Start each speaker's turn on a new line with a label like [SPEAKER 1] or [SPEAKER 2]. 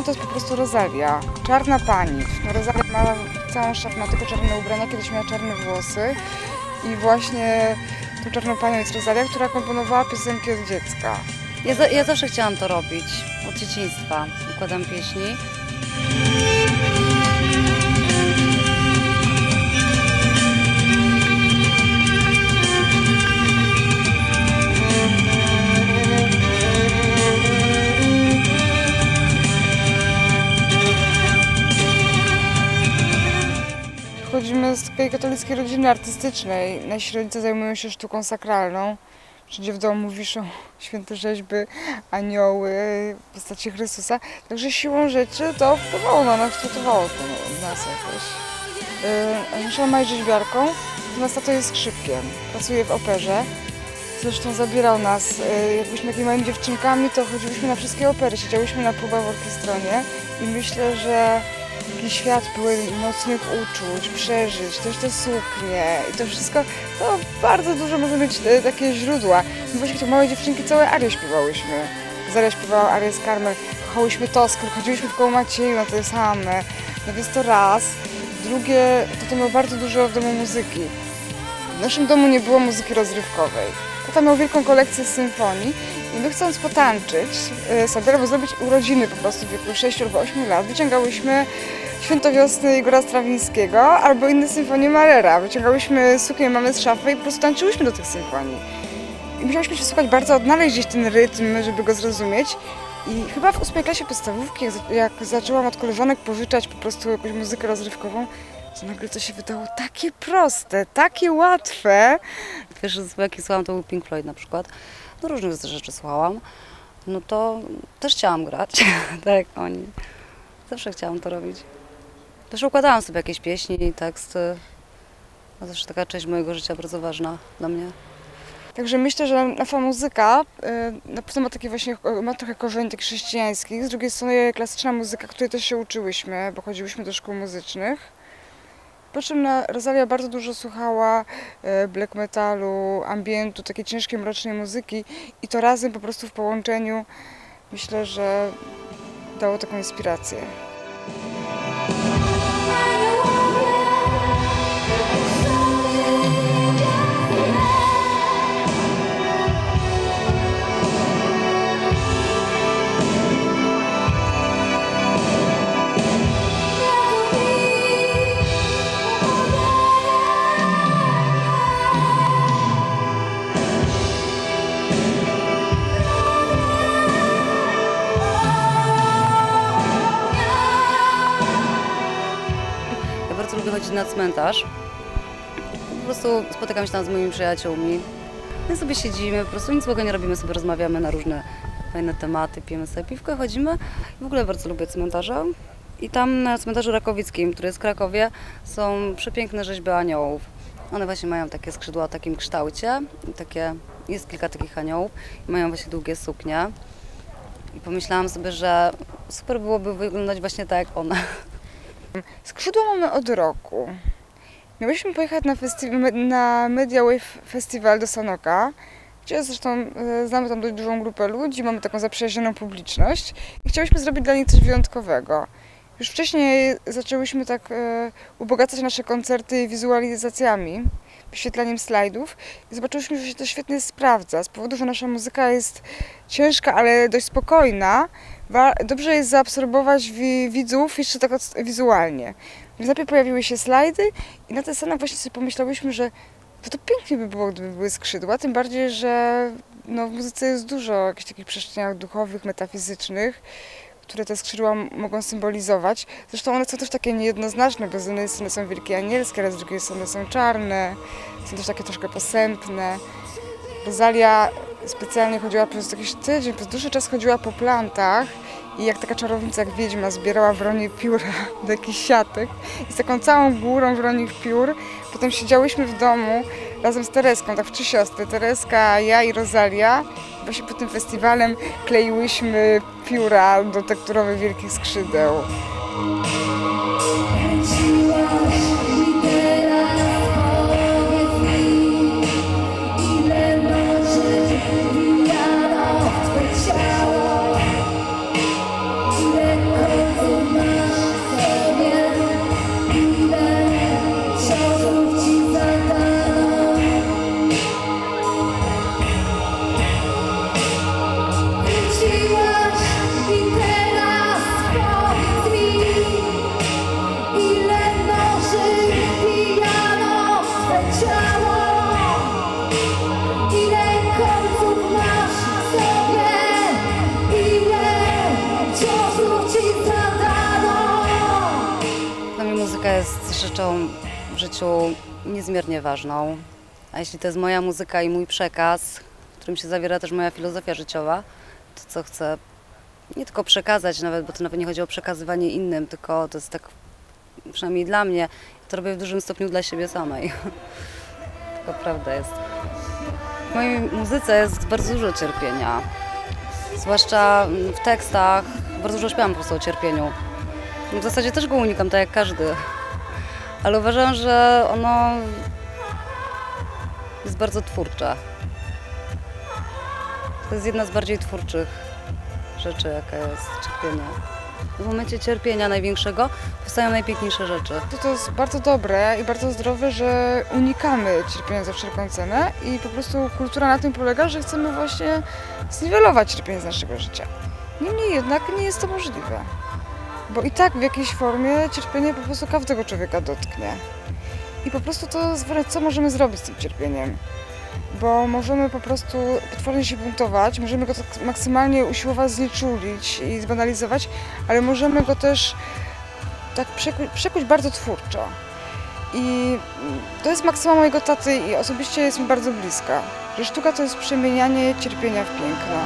[SPEAKER 1] to jest po prostu Rosalia. Czarna pani. No, Rosalia ma całą szafę, ma tylko czarne ubrania, kiedyś miała czarne włosy. I właśnie tą czarną panią jest Rosalia, która komponowała piosenki od dziecka.
[SPEAKER 2] Ja zawsze chciałam to robić, od dzieciństwa. Układam pieśni.
[SPEAKER 1] Pochodzimy z takiej katolickiej rodziny artystycznej. Nasi rodzice zajmują się sztuką sakralną. Wszędzie w domu wiszą święte rzeźby, anioły, postaci Chrystusa. Także siłą rzeczy to wpływało na nas, kształtowało nas jakoś. Nasza mama jest rzeźbiarką, natomiast tato jest skrzypkiem. Pracuje w operze. Zresztą zabierał nas, jak byliśmy takimi małymi dziewczynkami, to chodziliśmy na wszystkie opery, siedziałyśmy na próbach w orkiestronie i myślę, że taki świat pełen mocnych uczuć, przeżyć, też te suknie i to wszystko, to bardzo dużo może mieć takie źródła. My właśnie jak małe dziewczynki całe arie śpiewałyśmy. Zaria śpiewała arię z Carmen, kochałyśmy Toskę, chodziliśmy w koło Macieju na te same. No więc to raz. Drugie, to miał bardzo dużo w domu muzyki. W naszym domu nie było muzyki rozrywkowej. Tata miał wielką kolekcję symfonii i my chcąc potańczyć sobie, albo zrobić urodziny po prostu w wieku 6 albo 8 lat, wyciągałyśmy Święto Wiosny Igora Strawińskiego albo inne symfonie Mahlera. Wyciągałyśmy suknię mamy z szafy i po prostu tańczyłyśmy do tych symfonii. I musiałyśmy się słuchać bardzo, odnaleźć gdzieś ten rytm, żeby go zrozumieć. I chyba w 8 klasie podstawówki, jak zaczęłam od koleżanek pożyczać po prostu jakąś muzykę rozrywkową, to nagle to się wydało takie proste, takie łatwe.
[SPEAKER 2] Pierwszy zespół, jaki słuchałam, to był Pink Floyd na przykład. No różnych rzeczy słuchałam. No to też chciałam grać, tak jak oni. Zawsze chciałam to robić. Też układałam sobie jakieś pieśni i teksty. To też taka część mojego życia bardzo ważna dla mnie.
[SPEAKER 1] Także myślę, że nasza muzyka na pewno ma takie właśnie, ma trochę korzeni takich chrześcijańskich. Z drugiej strony klasyczna muzyka, której też się uczyłyśmy, bo chodziłyśmy do szkół muzycznych. Po czym Rosalia bardzo dużo słuchała black metalu, ambientu, takiej ciężkiej, mrocznej muzyki i to razem po prostu w połączeniu myślę, że dało taką inspirację.
[SPEAKER 2] Bardzo lubię chodzić na cmentarz. Po prostu spotykam się tam z moimi przyjaciółmi. My sobie siedzimy, po prostu nic złego nie robimy, sobie rozmawiamy na różne fajne tematy, pijemy sobie piwko, chodzimy. W ogóle bardzo lubię cmentarze. I tam na cmentarzu rakowickim, który jest w Krakowie, są przepiękne rzeźby aniołów. One właśnie mają takie skrzydła o takim kształcie. Jest kilka takich aniołów i mają właśnie długie suknie. I pomyślałam sobie, że super byłoby wyglądać właśnie tak jak one.
[SPEAKER 1] Skrzydła mamy od roku. Miałyśmy pojechać na Media Wave Festival do Sanoka, gdzie zresztą znamy tam dość dużą grupę ludzi, mamy taką zaprzyjaźnioną publiczność i chciałyśmy zrobić dla nich coś wyjątkowego. Już wcześniej zaczęłyśmy tak ubogacać nasze koncerty wizualizacjami, wyświetlaniem slajdów i zobaczyłyśmy, że się to świetnie sprawdza. Z powodu, że nasza muzyka jest ciężka, ale dość spokojna, dobrze jest zaabsorbować widzów jeszcze tak wizualnie. Więc najpierw pojawiły się slajdy i na ten scenach właśnie sobie pomyślałyśmy, że to pięknie by było, gdyby były skrzydła, tym bardziej, że no, w muzyce jest dużo o jakichś takich przestrzeniach duchowych, metafizycznych, które te skrzydła mogą symbolizować. Zresztą one są też takie niejednoznaczne, bo z jednej strony są wielkie anielskie, ale z drugiej strony są czarne, są też takie troszkę posępne. Rosalia specjalnie chodziła przez jakiś tydzień, przez dłuższy czas chodziła po plantach i jak taka czarownica, jak wiedźma, zbierała wronie pióra do jakichś siatek i z taką całą górą wronich piór. Potem siedziałyśmy w domu razem z Tereską, tak w 3 siostry, Tereska, ja i Rosalia. Właśnie po tym festiwalem kleiłyśmy pióra do tekturowych wielkich skrzydeł.
[SPEAKER 3] Ile
[SPEAKER 2] rzeczą w życiu niezmiernie ważną. A jeśli to jest moja muzyka i mój przekaz, w którym się zawiera też moja filozofia życiowa, to co chcę nie tylko przekazać nawet, bo to nawet nie chodzi o przekazywanie innym, tylko to jest tak, przynajmniej dla mnie, to robię w dużym stopniu dla siebie samej. Taka prawda jest. W mojej muzyce jest bardzo dużo cierpienia. Zwłaszcza w tekstach bardzo dużo śpiewam po prostu o cierpieniu. W zasadzie też go unikam, tak jak każdy. Ale uważam, że ono jest bardzo twórcze. To jest jedna z bardziej twórczych rzeczy, jaka jest cierpienie. W momencie cierpienia największego powstają najpiękniejsze rzeczy.
[SPEAKER 1] To jest bardzo dobre i bardzo zdrowe, że unikamy cierpienia za wszelką cenę i po prostu kultura na tym polega, że chcemy właśnie zniwelować cierpienie z naszego życia. Niemniej jednak nie jest to możliwe, bo i tak w jakiejś formie cierpienie po prostu każdego człowieka dotknie. I po prostu to zależy, co możemy zrobić z tym cierpieniem. Bo możemy po prostu potwornie się buntować, możemy go tak maksymalnie usiłować znieczulić i zbanalizować, ale możemy go też tak przekuć bardzo twórczo. I to jest maksyma mojego taty i osobiście jest mi bardzo bliska, że sztuka to jest przemienianie cierpienia w piękno.